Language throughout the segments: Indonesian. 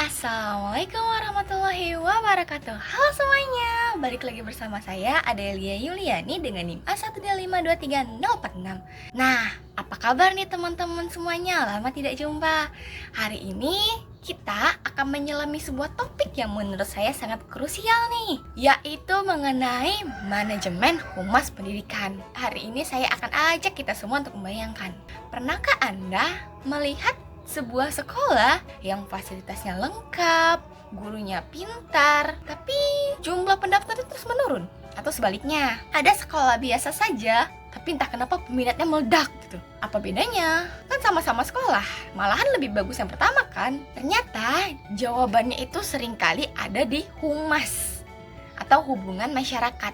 Assalamualaikum warahmatullahi wabarakatuh. Halo semuanya, balik lagi bersama saya Adelia Yuliani dengan NIM A125234046. Nah, apa kabar nih teman-teman semuanya? Lama tidak jumpa. Hari ini kita akan menyelami sebuah topik yang menurut saya sangat krusial nih, yaitu mengenai manajemen humas pendidikan. Hari ini saya akan ajak kita semua untuk membayangkan, pernahkah Anda melihat sebuah sekolah yang fasilitasnya lengkap, gurunya pintar, tapi jumlah pendaftar itu terus menurun? Atau sebaliknya, ada sekolah biasa saja, tapi entah kenapa peminatnya meledak gitu. Apa bedanya? Kan sama-sama sekolah, malahan lebih bagus yang pertama kan? Ternyata jawabannya itu seringkali ada di humas atau hubungan masyarakat.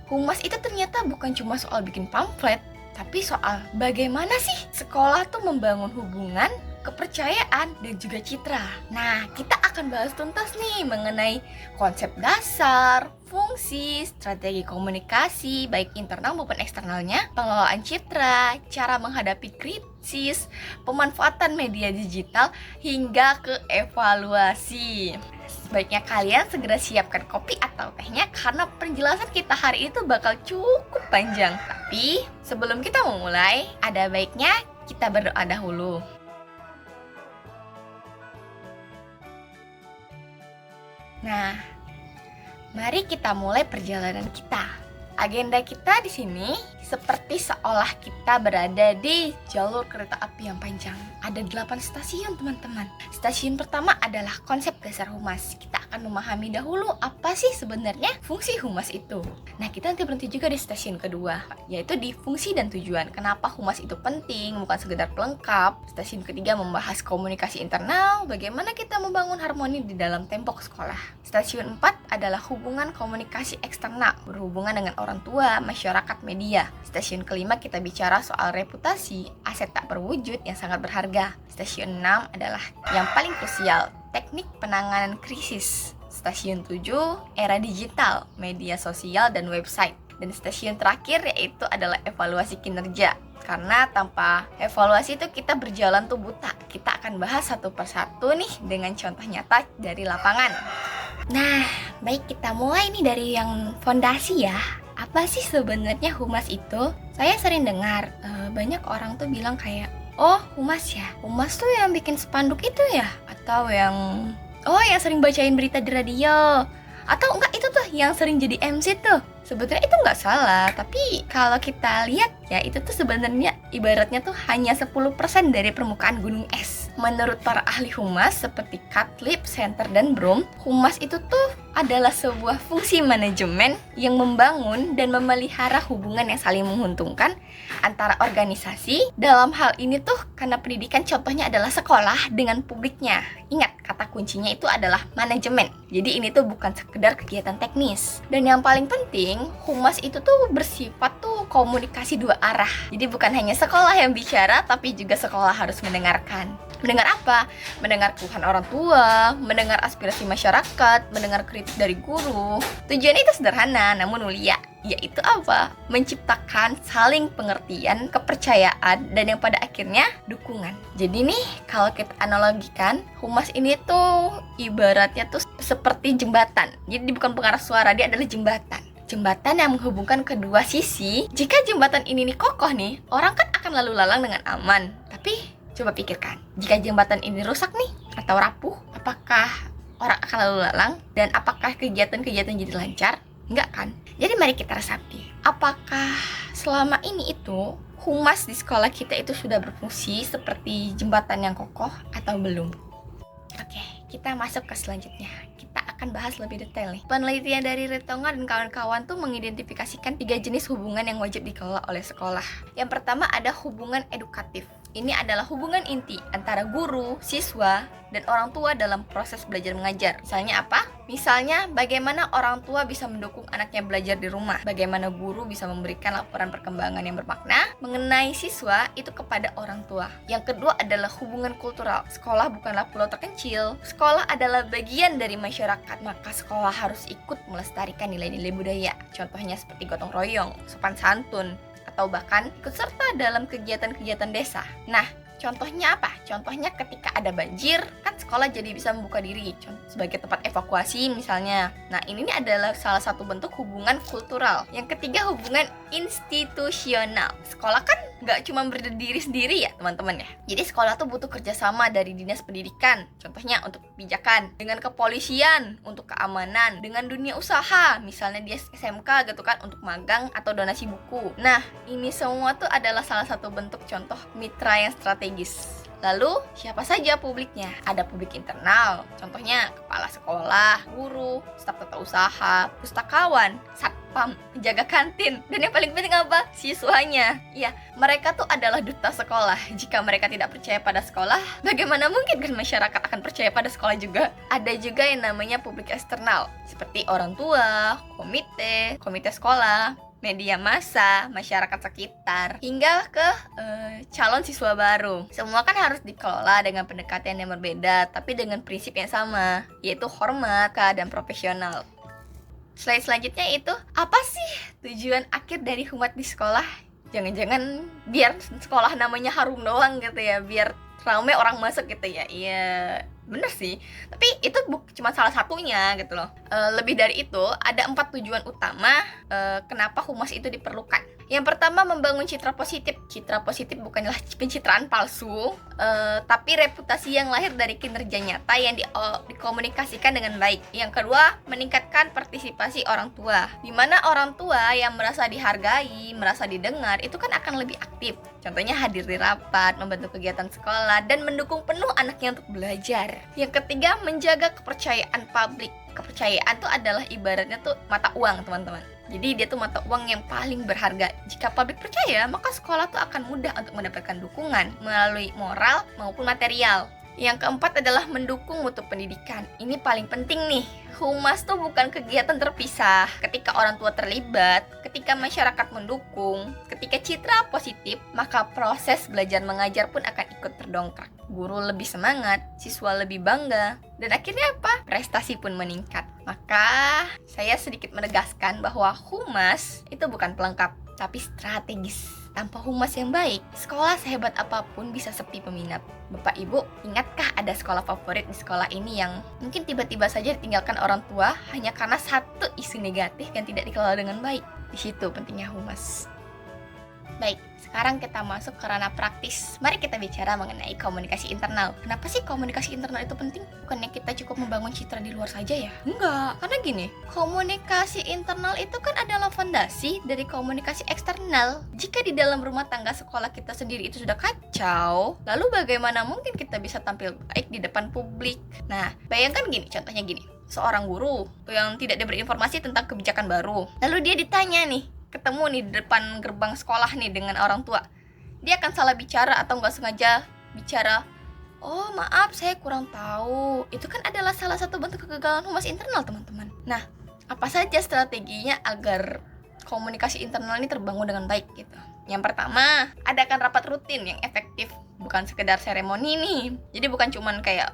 Humas itu ternyata bukan cuma soal bikin pamflet, tapi soal bagaimana sih sekolah tuh membangun hubungan, kepercayaan, dan juga citra. Nah, kita akan bahas tuntas nih mengenai konsep dasar, fungsi, strategi komunikasi, baik internal maupun eksternalnya, pengelolaan citra, cara menghadapi krisis, pemanfaatan media digital, hingga ke evaluasi. Sebaiknya kalian segera siapkan kopi atau tehnya karena penjelasan kita hari itu bakal cukup panjang. Tapi sebelum kita memulai, ada baiknya kita berdoa dahulu. Nah, mari kita mulai perjalanan kita. Agenda kita di sini seperti seolah kita berada di jalur kereta api yang panjang. Ada 8 stasiun, teman-teman. Stasiun pertama adalah konsep dasar humas. Kita akan memahami dahulu apa sih sebenarnya fungsi humas itu. Nah, kita nanti berhenti juga di stasiun kedua, yaitu di fungsi dan tujuan. Kenapa humas itu penting, bukan sekedar pelengkap. Stasiun ketiga membahas komunikasi internal, bagaimana kita membangun harmoni di dalam tembok sekolah. Stasiun 4 adalah hubungan komunikasi eksternal, berhubungan dengan orang tua, masyarakat, media. Stasiun kelima kita bicara soal reputasi, aset tak berwujud yang sangat berharga. Stasiun 6 adalah yang paling krusial, teknik penanganan krisis. Stasiun 7, era digital, media sosial, dan website. Dan stasiun terakhir yaitu adalah evaluasi kinerja. Karena tanpa evaluasi itu kita berjalan tuh buta. Kita akan bahas satu persatu nih dengan contoh nyata dari lapangan. Nah, baik, kita mulai nih dari yang fondasi ya. Apa sih sebenarnya humas itu? Saya sering dengar banyak orang tuh bilang kayak, oh humas ya, humas tuh yang bikin spanduk itu ya? Atau yang sering bacain berita di radio? Atau enggak, itu tuh yang sering jadi MC tuh? Sebetulnya itu nggak salah, tapi kalau kita lihat ya, itu tuh sebenarnya ibaratnya tuh hanya 10% dari permukaan gunung es. Menurut para ahli humas seperti Katlib, Center, dan Brom, humas itu tuh adalah sebuah fungsi manajemen yang membangun dan memelihara hubungan yang saling menguntungkan antara organisasi. Dalam hal ini tuh karena pendidikan contohnya adalah sekolah dengan publiknya. Ingat, kata kuncinya itu adalah manajemen. Jadi ini tuh bukan sekedar kegiatan teknis. Dan yang paling penting, humas itu tuh bersifat tuh komunikasi dua arah. Jadi bukan hanya sekolah yang bicara, tapi juga sekolah harus mendengarkan. Mendengar apa? Mendengar keluhan orang tua, mendengar aspirasi masyarakat, mendengar kritik dari guru. Tujuan itu sederhana namun mulia, yaitu apa? Menciptakan saling pengertian, kepercayaan, dan yang pada akhirnya dukungan. Jadi nih, kalau kita analogikan, humas ini tuh ibaratnya tuh seperti jembatan. Jadi bukan pengarah suara, dia adalah jembatan. Jembatan yang menghubungkan kedua sisi. Jika jembatan ini nih kokoh nih, orang kan akan lalu lalang dengan aman. Tapi coba pikirkan, jika jembatan ini rusak nih atau rapuh, apakah orang akan lalu lalang? Dan apakah kegiatan-kegiatan jadi lancar? Enggak kan? Jadi mari kita resapi, apakah selama ini itu humas di sekolah kita itu sudah berfungsi seperti jembatan yang kokoh atau belum? Oke, kita masuk ke selanjutnya. Kita akan bahas lebih detail nih. Penelitian dari Ritonga dan kawan-kawan tuh mengidentifikasikan 3 jenis hubungan yang wajib dikelola oleh sekolah. Yang pertama ada hubungan edukatif. Ini adalah hubungan inti antara guru, siswa, dan orang tua dalam proses belajar mengajar. Misalnya apa? Misalnya bagaimana orang tua bisa mendukung anaknya belajar di rumah, bagaimana guru bisa memberikan laporan perkembangan yang bermakna mengenai siswa itu kepada orang tua. Yang kedua adalah hubungan kultural. Sekolah bukanlah pulau terkecil. Sekolah adalah bagian dari masyarakat, maka sekolah harus ikut melestarikan nilai-nilai budaya. Contohnya seperti gotong royong, sopan santun, atau bahkan ikut serta dalam kegiatan-kegiatan desa. Nah, Contohnya apa? Contohnya ketika ada banjir, kan sekolah jadi bisa membuka diri sebagai tempat evakuasi misalnya. Nah, ini nih adalah salah satu bentuk hubungan kultural. Yang ketiga, hubungan institusional. Sekolah kan nggak cuma berdiri sendiri ya teman-teman ya. Jadi sekolah tuh butuh kerjasama dari dinas pendidikan, contohnya untuk kebijakan, dengan kepolisian untuk keamanan, dengan dunia usaha, misalnya di SMK gitu kan untuk magang atau donasi buku. Nah, ini semua tuh adalah salah satu bentuk contoh mitra yang strategis. Lalu, siapa saja publiknya? Ada publik internal, contohnya kepala sekolah, guru, staf tata usaha, pustakawan, satpam, penjaga kantin, dan yang paling penting apa? Siswanya. Ya, mereka tuh adalah duta sekolah. Jika mereka tidak percaya pada sekolah, bagaimana mungkin kan masyarakat akan percaya pada sekolah juga? Ada juga yang namanya publik eksternal, seperti orang tua, komite sekolah, media massa, masyarakat sekitar, hingga ke calon siswa baru. Semua kan harus dikelola dengan pendekatan yang berbeda, tapi dengan prinsip yang sama, yaitu hormat, dan profesional. Slide selanjutnya itu, apa sih tujuan akhir dari humas di sekolah? Jangan-jangan biar sekolah namanya harum doang gitu ya, biar ramai orang masuk gitu ya. Iya, bener sih, tapi itu cuma salah satunya gitu loh. Lebih dari itu, ada 4 tujuan utama kenapa humas itu diperlukan. Yang pertama, membangun citra positif. Citra positif bukanlah pencitraan palsu, tapi reputasi yang lahir dari kinerja nyata yang dikomunikasikan dengan baik. Yang kedua, meningkatkan partisipasi orang tua, di mana orang tua yang merasa dihargai, merasa didengar, itu kan akan lebih aktif. Contohnya hadir di rapat, membantu kegiatan sekolah, dan mendukung penuh anaknya untuk belajar. Yang ketiga, menjaga kepercayaan publik. Kepercayaan tuh adalah ibaratnya tuh mata uang, teman-teman. Jadi dia tuh mata uang yang paling berharga. Jika publik percaya, maka sekolah tuh akan mudah untuk mendapatkan dukungan melalui moral maupun material. Yang keempat adalah mendukung mutu pendidikan. Ini paling penting nih. Humas tuh bukan kegiatan terpisah. Ketika orang tua terlibat, ketika masyarakat mendukung, ketika citra positif, maka proses belajar mengajar pun akan ikut terdongkrak. Guru lebih semangat, siswa lebih bangga, dan akhirnya apa? Prestasi pun meningkat. Maka saya sedikit menegaskan bahwa humas itu bukan pelengkap, tapi strategis. Tanpa humas yang baik, sekolah sehebat apapun bisa sepi peminat. Bapak Ibu, ingatkah ada sekolah favorit di sekolah ini yang mungkin tiba-tiba saja ditinggalkan orang tua hanya karena satu isu negatif yang tidak dikelola dengan baik? Di situ pentingnya humas. Baik, sekarang kita masuk ke ranah praktis. Mari kita bicara mengenai komunikasi internal. Kenapa sih komunikasi internal itu penting? Bukannya kita cukup membangun citra di luar saja ya? Enggak, karena gini, komunikasi internal itu kan adalah fondasi dari komunikasi eksternal. Jika di dalam rumah tangga sekolah kita sendiri itu sudah kacau, lalu bagaimana mungkin kita bisa tampil baik di depan publik? Nah, bayangkan gini, contohnya gini. Seorang guru yang tidak diberi informasi tentang kebijakan baru. Lalu dia ditanya nih, ketemu nih di depan gerbang sekolah nih dengan orang tua, dia akan salah bicara atau nggak sengaja bicara, oh maaf saya kurang tahu. Itu kan adalah salah satu bentuk kegagalan humas internal, teman-teman. Nah, apa saja strateginya agar komunikasi internal ini terbangun dengan baik gitu? Yang pertama, adakan rapat rutin yang efektif, bukan sekedar seremoni nih. Jadi bukan cuman kayak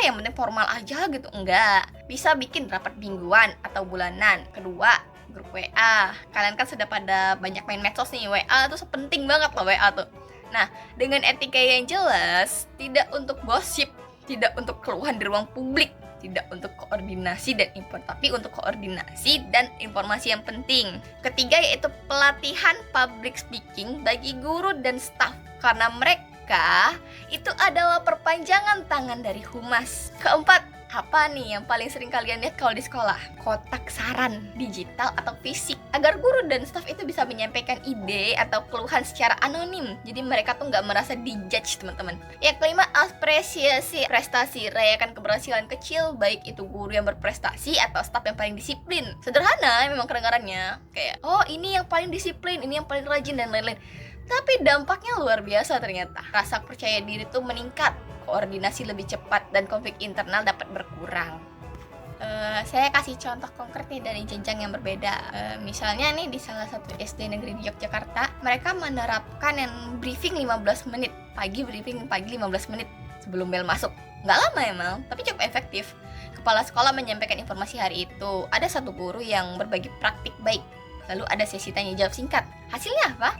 yang penting formal aja gitu, enggak. Bisa bikin rapat mingguan atau bulanan. Kedua, grup WA. Kalian kan sudah pada banyak main medsos nih. WA tuh penting banget loh WA tuh. Nah, dengan etika yang jelas, tidak untuk gosip, tidak untuk keluhan di ruang publik, tidak untuk koordinasi dan impor, tapi untuk koordinasi dan informasi yang penting. Ketiga yaitu pelatihan public speaking bagi guru dan staf, karena mereka itu adalah perpanjangan tangan dari humas. Keempat, apa nih yang paling sering kalian lihat kalau di sekolah? Kotak saran digital atau fisik, agar guru dan staf itu bisa menyampaikan ide atau keluhan secara anonim. Jadi mereka tuh nggak merasa dijudge, teman-teman. Yang kelima, apresiasi prestasi. Rayakan keberhasilan kecil, baik itu guru yang berprestasi atau staf yang paling disiplin. Sederhana memang kedengarannya, kayak oh ini yang paling disiplin, ini yang paling rajin dan lain-lain. Tapi dampaknya luar biasa ternyata. Rasa percaya diri tuh meningkat, koordinasi lebih cepat, dan konflik internal dapat berkurang. Saya kasih contoh konkret nih dari jenjang yang berbeda. Misalnya nih di salah satu SD negeri di Yogyakarta, mereka menerapkan yang briefing 15 menit. Briefing pagi 15 menit sebelum bel masuk. Nggak lama emang, tapi cukup efektif. Kepala sekolah menyampaikan informasi hari itu. Ada satu guru yang berbagi praktik baik. Lalu ada sesi tanya jawab singkat. Hasilnya apa?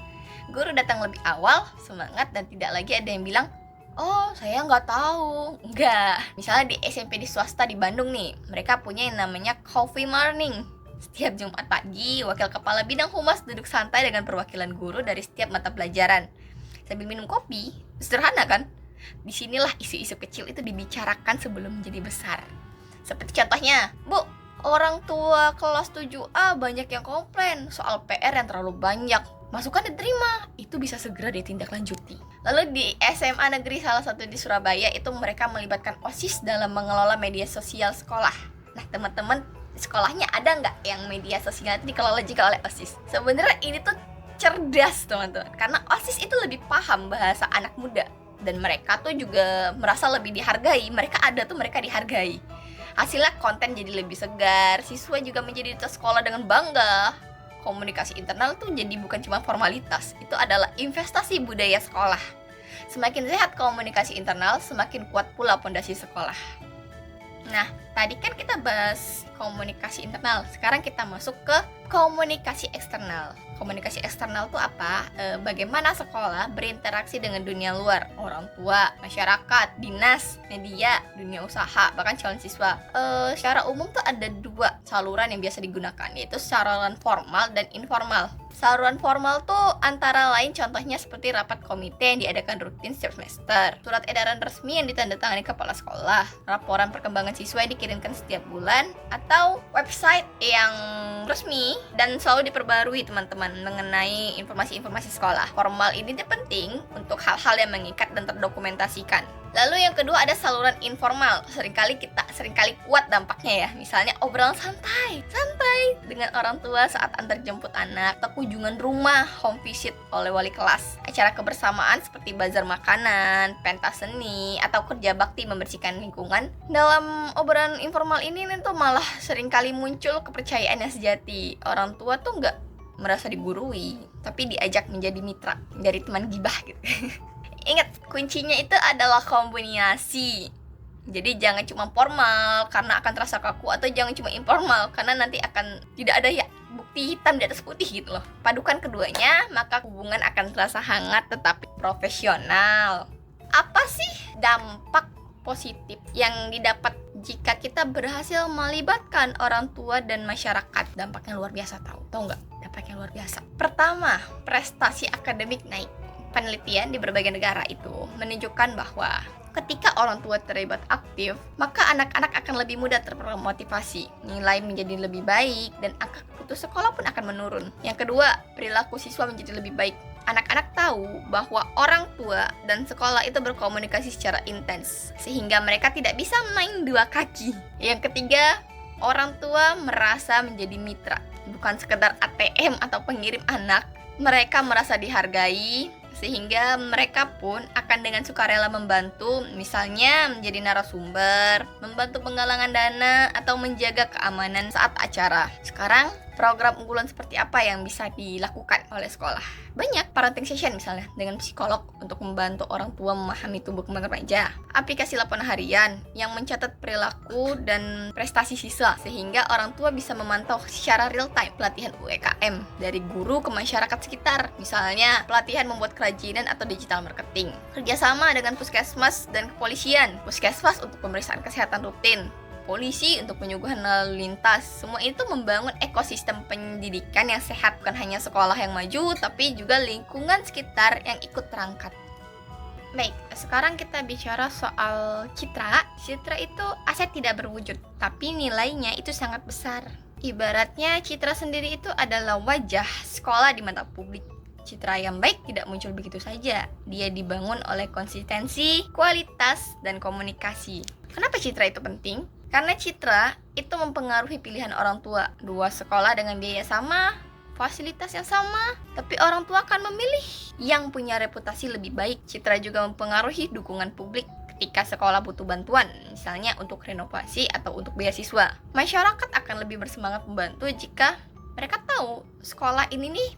Guru datang lebih awal, semangat, dan tidak lagi ada yang bilang, oh saya nggak tahu. Nggak. Misalnya di SMP di swasta di Bandung nih, mereka punya yang namanya coffee morning. Setiap Jumat pagi, wakil kepala bidang humas duduk santai dengan perwakilan guru dari setiap mata pelajaran. Sambil minum kopi, sederhana kan? Disinilah isu-isu kecil itu dibicarakan sebelum menjadi besar. Seperti contohnya, Bu, orang tua kelas 7A banyak yang komplain soal PR yang terlalu banyak. Masukan diterima, itu bisa segera ditindaklanjuti. Lalu di SMA negeri salah satu di Surabaya itu mereka melibatkan OSIS dalam mengelola media sosial sekolah. Nah teman-teman, sekolahnya ada nggak yang media sosial itu dikelola juga oleh OSIS? Sebenarnya ini tuh cerdas teman-teman, karena OSIS itu lebih paham bahasa anak muda. Dan mereka tuh juga merasa lebih dihargai, mereka dihargai. Hasilnya konten jadi lebih segar, siswa juga menjadi duta sekolah dengan bangga. Komunikasi internal tuh jadi bukan cuma formalitas, itu adalah investasi budaya sekolah. Semakin sehat komunikasi internal, semakin kuat pula pondasi sekolah. Nah, tadi kan kita bahas komunikasi internal, sekarang kita masuk ke komunikasi eksternal. Komunikasi eksternal itu apa? Bagaimana sekolah berinteraksi dengan dunia luar, orang tua, masyarakat, dinas, media, dunia usaha, bahkan calon siswa. Secara umum tuh ada dua saluran yang biasa digunakan, yaitu saluran formal dan informal. Saluran formal tuh antara lain contohnya seperti rapat komite yang diadakan rutin setiap semester, surat edaran resmi yang ditandatangani kepala sekolah, laporan perkembangan siswa yang dikirimkan setiap bulan, atau website yang resmi dan selalu diperbarui teman-teman mengenai informasi-informasi sekolah. Formal ini penting untuk hal-hal yang mengikat dan terdokumentasikan. Lalu yang kedua ada saluran informal. Seringkali kuat dampaknya ya. Misalnya obrolan santai dengan orang tua saat antar jemput anak, atau kunjungan rumah, home visit oleh wali kelas. Acara kebersamaan seperti bazar makanan, pentas seni, atau kerja bakti membersihkan lingkungan. Dalam obrolan informal ini tuh malah seringkali muncul kepercayaan yang sejati. Orang tua tuh nggak merasa digurui, tapi diajak menjadi mitra dari teman gibah gitu. Ingat, kuncinya itu adalah kombinasi. Jadi jangan cuma formal karena akan terasa kaku, atau jangan cuma informal karena nanti akan tidak ada ya bukti hitam di atas putih gitu loh. Padukan keduanya, maka hubungan akan terasa hangat tetapi profesional. Apa sih dampak positif yang didapat jika kita berhasil melibatkan orang tua dan masyarakat? Dampaknya luar biasa, tahu nggak? Dampaknya luar biasa. Pertama, prestasi akademik naik. Penelitian di berbagai negara itu menunjukkan bahwa ketika orang tua terlibat aktif, maka anak-anak akan lebih mudah termotivasi, nilai menjadi lebih baik, dan angka putus sekolah pun akan menurun. Yang kedua, perilaku siswa menjadi lebih baik. Anak-anak tahu bahwa orang tua dan sekolah itu berkomunikasi secara intens, sehingga mereka tidak bisa main dua kaki. Yang ketiga, orang tua merasa menjadi mitra, bukan sekedar ATM atau pengirim anak. Mereka merasa dihargai, sehingga mereka pun akan dengan sukarela membantu, misalnya menjadi narasumber, membantu penggalangan dana, atau menjaga keamanan saat acara. Sekarang, program unggulan seperti apa yang bisa dilakukan oleh sekolah? Banyak, parenting session misalnya, dengan psikolog untuk membantu orang tua memahami tumbuh kembang remaja. Aplikasi laporan harian yang mencatat perilaku dan prestasi siswa, sehingga orang tua bisa memantau secara real time. Pelatihan UEKM dari guru ke masyarakat sekitar, misalnya pelatihan membuat kerajinan atau digital marketing. Kerjasama dengan puskesmas dan kepolisian. Puskesmas untuk pemeriksaan kesehatan rutin, polisi untuk penyuluhan lalu lintas. Semua itu membangun ekosistem pendidikan yang sehat, bukan hanya sekolah yang maju, tapi juga lingkungan sekitar yang ikut terangkat. Baik, sekarang kita bicara soal citra. Citra itu aset tidak berwujud, tapi nilainya itu sangat besar. Ibaratnya citra sendiri itu adalah wajah sekolah di mata publik. Citra yang baik tidak muncul begitu saja. Dia dibangun oleh konsistensi, kualitas, dan komunikasi. Kenapa citra itu penting? Karena citra itu mempengaruhi pilihan orang tua. Dua sekolah dengan biaya sama, fasilitas yang sama, tapi orang tua akan memilih yang punya reputasi lebih baik. Citra juga mempengaruhi dukungan publik ketika sekolah butuh bantuan, misalnya untuk renovasi atau untuk beasiswa. Masyarakat akan lebih bersemangat membantu jika mereka tahu sekolah ini nih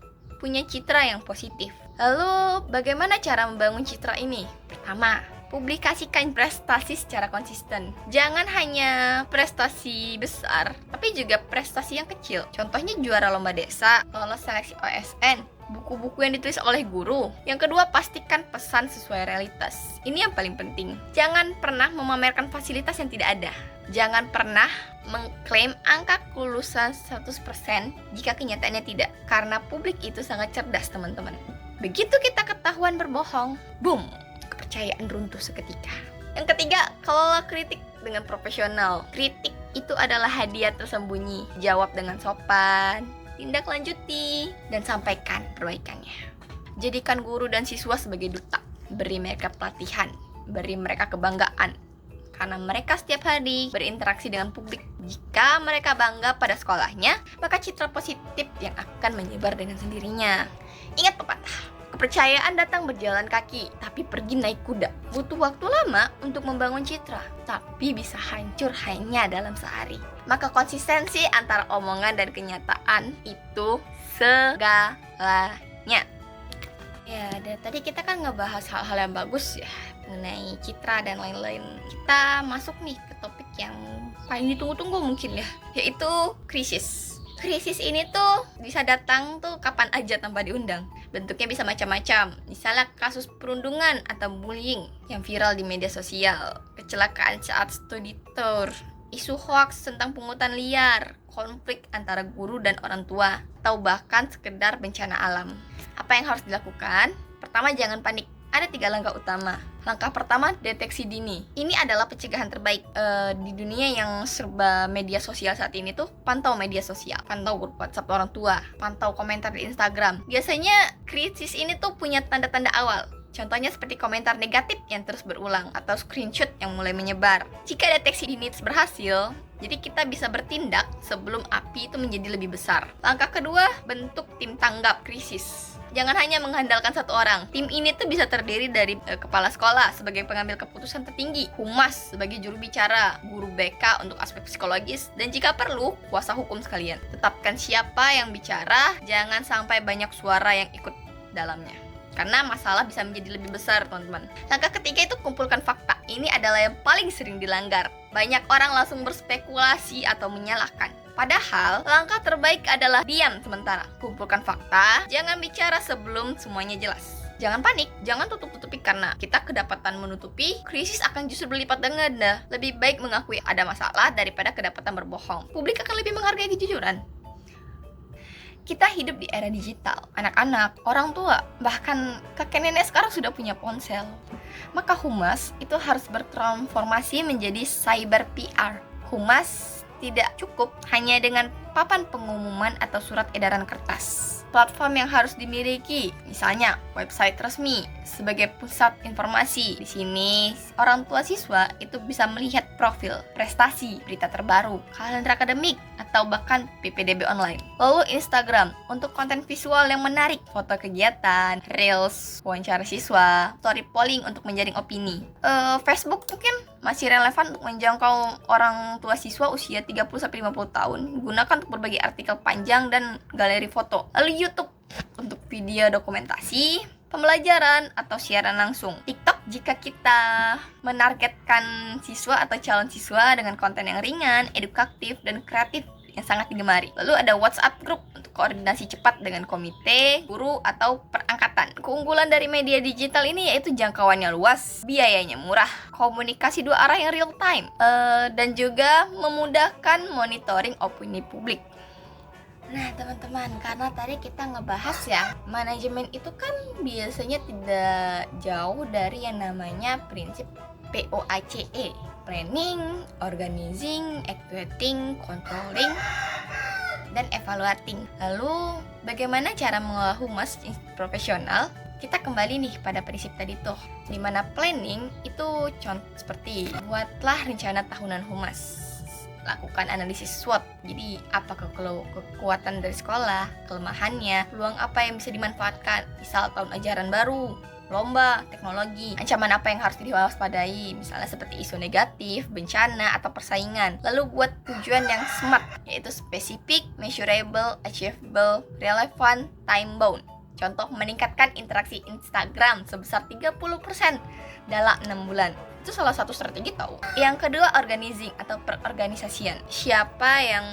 punya citra yang positif. Lalu, bagaimana cara membangun citra ini? Pertama, publikasikan prestasi secara konsisten. Jangan hanya prestasi besar, tapi juga prestasi yang kecil. Contohnya juara lomba desa, lolos seleksi OSN, buku-buku yang ditulis oleh guru. Yang kedua, pastikan pesan sesuai realitas. Ini yang paling penting. Jangan pernah memamerkan fasilitas yang tidak ada. Jangan pernah mengklaim angka kelulusan 100% jika kenyataannya tidak. Karena publik itu sangat cerdas, teman-teman. Begitu kita ketahuan berbohong, boom, kepercayaan runtuh seketika. Yang ketiga, kelola kritik dengan profesional. Kritik itu adalah hadiah tersembunyi. Jawab dengan sopan, tindak lanjuti, dan sampaikan perbaikannya. Jadikan guru dan siswa sebagai duta. Beri mereka pelatihan, beri mereka kebanggaan. Karena mereka setiap hari berinteraksi dengan publik. Jika mereka bangga pada sekolahnya, maka citra positif yang akan menyebar dengan sendirinya. Ingat pepatah, kepercayaan datang berjalan kaki, tapi pergi naik kuda. Butuh waktu lama untuk membangun citra, tapi bisa hancur hanya dalam sehari. Maka konsistensi antara omongan dan kenyataan itu segalanya. Ya, dan tadi kita kan ngebahas hal-hal yang bagus ya, mengenai citra dan lain-lain. Kita masuk nih ke topik yang paling ditunggu-tunggu mungkin ya, yaitu krisis. Krisis ini tuh bisa datang tuh kapan aja tanpa diundang. Bentuknya bisa macam-macam. Misalnya kasus perundungan atau bullying yang viral di media sosial, kecelakaan saat studi tour, isu hoaks tentang pungutan liar, konflik antara guru dan orang tua, atau bahkan sekedar bencana alam. Apa yang harus dilakukan? Pertama, jangan panik. Ada 3 langkah utama. Langkah pertama, deteksi dini. Ini adalah pencegahan terbaik di dunia yang serba media sosial saat ini tuh. Pantau media sosial, pantau grup WhatsApp orang tua, pantau komentar di Instagram. Biasanya krisis ini tuh punya tanda-tanda awal. Contohnya seperti komentar negatif yang terus berulang atau screenshot yang mulai menyebar. Jika deteksi dini berhasil, jadi kita bisa bertindak sebelum api itu menjadi lebih besar. Langkah kedua, bentuk tim tanggap krisis. Jangan hanya mengandalkan satu orang. Tim ini tuh bisa terdiri dari kepala sekolah sebagai pengambil keputusan tertinggi, humas sebagai juru bicara, guru BK untuk aspek psikologis, dan jika perlu, kuasa hukum sekalian. Tetapkan siapa yang bicara, jangan sampai banyak suara yang ikut dalamnya. Karena masalah bisa menjadi lebih besar, teman-teman. Langkah ketiga itu kumpulkan fakta. Ini adalah yang paling sering dilanggar. Banyak orang langsung berspekulasi atau menyalahkan. Padahal, langkah terbaik adalah diam sementara. Kumpulkan fakta, jangan bicara sebelum semuanya jelas. Jangan panik, jangan tutup-tutupi karena kita kedapatan menutupi, krisis akan justru berlipat ganda. Lebih baik mengakui ada masalah daripada kedapatan berbohong. Publik akan lebih menghargai kejujuran. Kita hidup di era digital. Anak-anak, orang tua, bahkan kakek nenek sekarang sudah punya ponsel. Maka humas itu harus bertransformasi menjadi cyber PR. Humas tidak cukup hanya dengan papan pengumuman atau surat edaran kertas. Platform yang harus dimiliki, misalnya website resmi sebagai pusat informasi. Di sini, orang tua siswa itu bisa melihat profil, prestasi, berita terbaru, kalender akademik, atau bahkan PPDB online. Lalu Instagram untuk konten visual yang menarik, foto kegiatan, reels, wawancara siswa, story polling untuk menjaring opini. Facebook mungkin masih relevan untuk menjangkau orang tua siswa usia 30-50 tahun. Gunakan untuk berbagi artikel panjang dan galeri foto. Lalu YouTube untuk video dokumentasi, pembelajaran, atau siaran langsung. TikTok jika kita menargetkan siswa atau calon siswa dengan konten yang ringan, edukatif, dan kreatif yang sangat digemari. Lalu ada WhatsApp group untuk koordinasi cepat dengan komite, guru, atau perangkatan. Keunggulan dari media digital ini yaitu jangkauannya luas, biayanya murah, komunikasi 2 arah yang real time, dan juga memudahkan monitoring opini publik. Nah teman-teman, karena tadi kita ngebahas ya, manajemen itu kan biasanya tidak jauh dari yang namanya prinsip POACE. Planning, organizing, executing, controlling, dan evaluating. Lalu bagaimana cara mengelola humas profesional? Kita kembali nih pada prinsip tadi tuh, dimana planning itu contoh seperti buatlah rencana tahunan humas, lakukan analisis SWOT. Jadi apa kekuatan dari sekolah, kelemahannya, peluang apa yang bisa dimanfaatkan, misal tahun ajaran baru, lomba, teknologi, ancaman apa yang harus diwaspadai, misalnya seperti isu negatif, bencana, atau persaingan. Lalu buat tujuan yang SMART, yaitu specific, measurable, achievable, relevant, time bound. Contoh, meningkatkan interaksi Instagram sebesar 30% dalam 6 bulan. Itu salah satu strategi tahu. Yang kedua, organizing atau perorganisasian. Siapa yang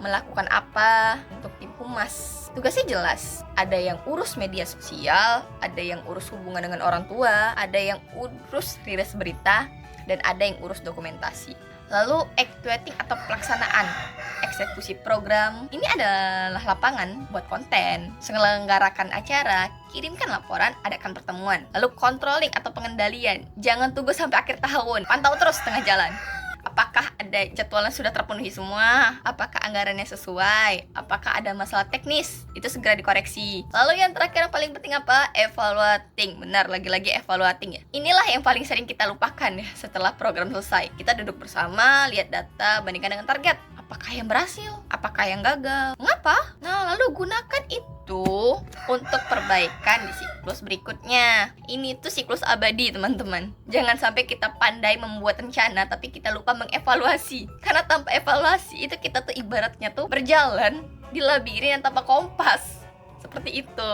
melakukan apa untuk tim humas. Tugasnya jelas, ada yang urus media sosial, ada yang urus hubungan dengan orang tua, ada yang urus rilis berita, dan ada yang urus dokumentasi. Lalu actuating atau pelaksanaan eksekusi program, ini adalah lapangan buat konten, menyelenggarakan acara, kirimkan laporan, adakan pertemuan. Lalu controlling atau pengendalian, jangan tunggu sampai akhir tahun, pantau terus tengah jalan. Apakah ada jadwalnya sudah terpenuhi semua? Apakah anggarannya sesuai? Apakah ada masalah teknis? Itu segera dikoreksi. Lalu yang terakhir yang paling penting apa? Evaluating. Benar, lagi-lagi evaluating ya. Inilah yang paling sering kita lupakan ya setelah program selesai. Kita duduk bersama, lihat data, bandingkan dengan target. Apakah yang berhasil? Apakah yang gagal? Mengapa? Nah, lalu gunakan itu untuk perbaikan di siklus berikutnya. Ini tuh siklus abadi, teman-teman. Jangan sampai kita pandai membuat rencana tapi kita lupa mengevaluasi. Karena tanpa evaluasi itu kita tuh ibaratnya tuh berjalan di labirin yang tanpa kompas. Seperti itu.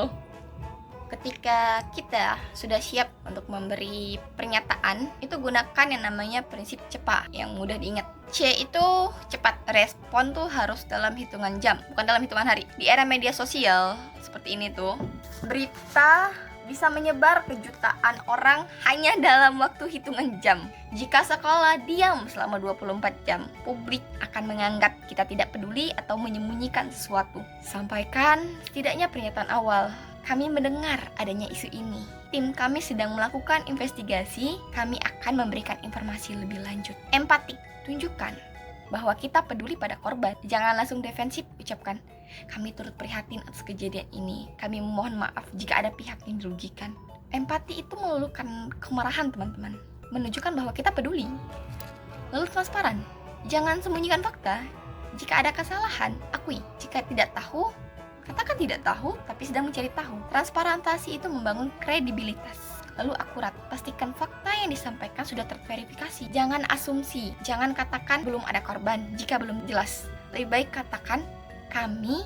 Ketika kita sudah siap untuk memberi pernyataan, itu gunakan yang namanya prinsip CEPA yang mudah diingat. C itu cepat, respon tuh harus dalam hitungan jam, bukan dalam hitungan hari. Di era media sosial seperti ini tuh, berita bisa menyebar ke jutaan orang hanya dalam waktu hitungan jam. Jika sekolah diam selama 24 jam, publik akan menganggap kita tidak peduli atau menyembunyikan sesuatu. Sampaikan setidaknya pernyataan awal. Kami mendengar adanya isu ini. Tim kami sedang melakukan investigasi, kami akan memberikan informasi lebih lanjut. Empati, tunjukkan bahwa kita peduli pada korban. Jangan langsung defensif, ucapkan, kami turut prihatin atas kejadian ini. Kami memohon maaf jika ada pihak yang dirugikan. Empati itu meluluhkan kemarahan, teman-teman. Menunjukkan bahwa kita peduli. Lalu transparan, jangan sembunyikan fakta. Jika ada kesalahan, akui. Jika tidak tahu, katakan tidak tahu, tapi sedang mencari tahu. Transparansi itu membangun kredibilitas. Lalu akurat, pastikan fakta yang disampaikan sudah terverifikasi. Jangan asumsi, jangan katakan belum ada korban jika belum jelas. Lebih baik katakan, kami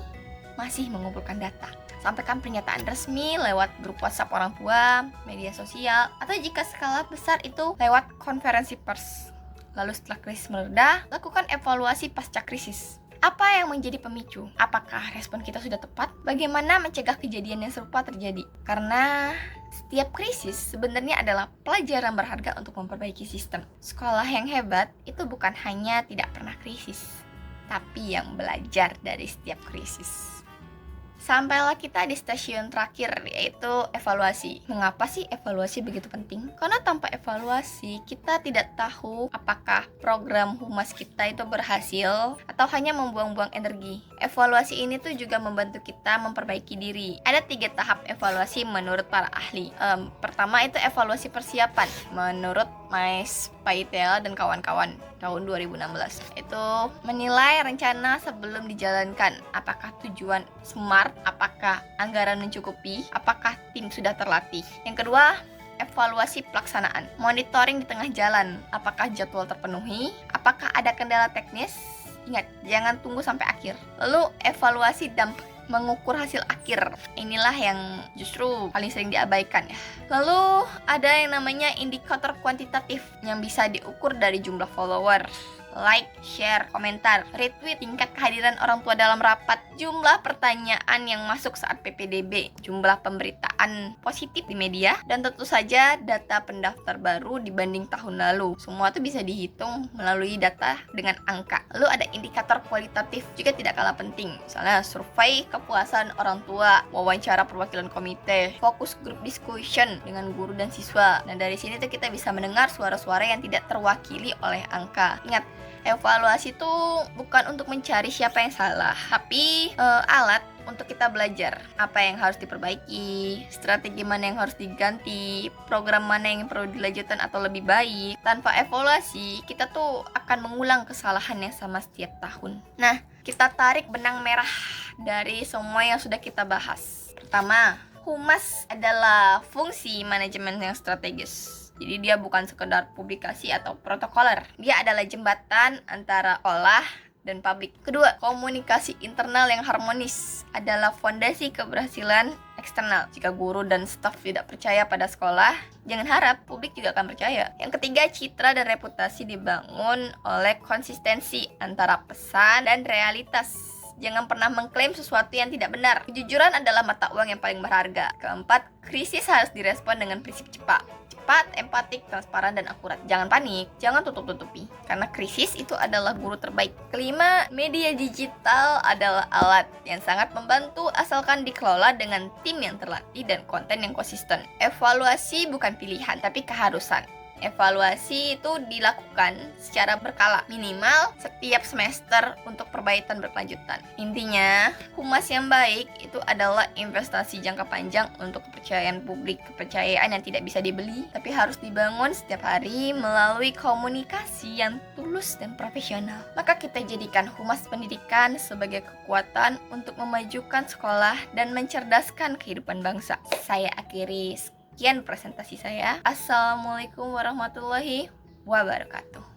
masih mengumpulkan data. Sampaikan pernyataan resmi lewat grup WhatsApp orang tua, media sosial, atau jika skala besar itu lewat konferensi pers. Lalu setelah krisis mereda, lakukan evaluasi pasca krisis. Apa yang menjadi pemicu? Apakah respon kita sudah tepat? Bagaimana mencegah kejadian yang serupa terjadi? Karena setiap krisis sebenarnya adalah pelajaran berharga untuk memperbaiki sistem. Sekolah yang hebat itu bukan hanya tidak pernah krisis, tapi yang belajar dari setiap krisis. Sampailah kita di stasiun terakhir, yaitu evaluasi. Mengapa sih evaluasi begitu penting? Karena tanpa evaluasi, kita tidak tahu apakah program humas kita itu berhasil atau hanya membuang-buang energi. Evaluasi ini tuh juga membantu kita memperbaiki diri. Ada 3 tahap evaluasi menurut para ahli. Pertama itu evaluasi persiapan. Menurut Mais Paitel dan kawan-kawan tahun 2016 itu menilai rencana sebelum dijalankan. Apakah tujuan smart, apakah anggaran mencukupi, apakah tim sudah terlatih. Yang kedua, evaluasi pelaksanaan. Monitoring di tengah jalan, apakah jadwal terpenuhi, apakah ada kendala teknis. Ingat, jangan tunggu sampai akhir. Lalu evaluasi dampak, mengukur hasil akhir. Inilah yang justru paling sering diabaikan ya. Lalu ada yang namanya indikator kuantitatif yang bisa diukur dari jumlah follower, like, share, komentar, retweet, tingkat kehadiran orang tua dalam rapat, jumlah pertanyaan yang masuk saat PPDB, jumlah pemberitaan positif di media, dan tentu saja data pendaftar baru dibanding tahun lalu. Semua itu bisa dihitung melalui data dengan angka. Lalu ada indikator kualitatif juga tidak kalah penting. Misalnya survei kepuasan orang tua, wawancara perwakilan komite, fokus group discussion dengan guru dan siswa. Dan dari sini tuh kita bisa mendengar suara-suara yang tidak terwakili oleh angka. Ingat, evaluasi itu bukan untuk mencari siapa yang salah, tapi alat untuk kita belajar apa yang harus diperbaiki, strategi mana yang harus diganti, program mana yang perlu dilanjutkan atau lebih baik. Tanpa evaluasi, kita tuh akan mengulang kesalahan yang sama setiap tahun. Nah, kita tarik benang merah dari semua yang sudah kita bahas. Pertama, humas adalah fungsi manajemen yang strategis. Jadi dia bukan sekedar publikasi atau protokoler. Dia adalah jembatan antara sekolah dan publik. Kedua, komunikasi internal yang harmonis adalah fondasi keberhasilan eksternal. Jika guru dan staf tidak percaya pada sekolah, jangan harap publik juga akan percaya. Yang ketiga, citra dan reputasi dibangun oleh konsistensi antara pesan dan realitas. Jangan pernah mengklaim sesuatu yang tidak benar. Kejujuran adalah mata uang yang paling berharga. Keempat, krisis harus direspon dengan prinsip cepat, empatik, transparan, dan akurat. Jangan panik, jangan tutup-tutupi, karena krisis itu adalah guru terbaik. Kelima, media digital adalah alat yang sangat membantu asalkan dikelola dengan tim yang terlatih dan konten yang konsisten. Evaluasi bukan pilihan, tapi keharusan. Evaluasi itu dilakukan secara berkala, minimal setiap semester untuk perbaikan berkelanjutan. Intinya, humas yang baik itu adalah investasi jangka panjang untuk kepercayaan publik, kepercayaan yang tidak bisa dibeli, tapi harus dibangun setiap hari melalui komunikasi yang tulus dan profesional. Maka kita jadikan humas pendidikan sebagai kekuatan untuk memajukan sekolah dan mencerdaskan kehidupan bangsa. Saya akhiri sekian presentasi saya. Assalamualaikum warahmatullahi wabarakatuh.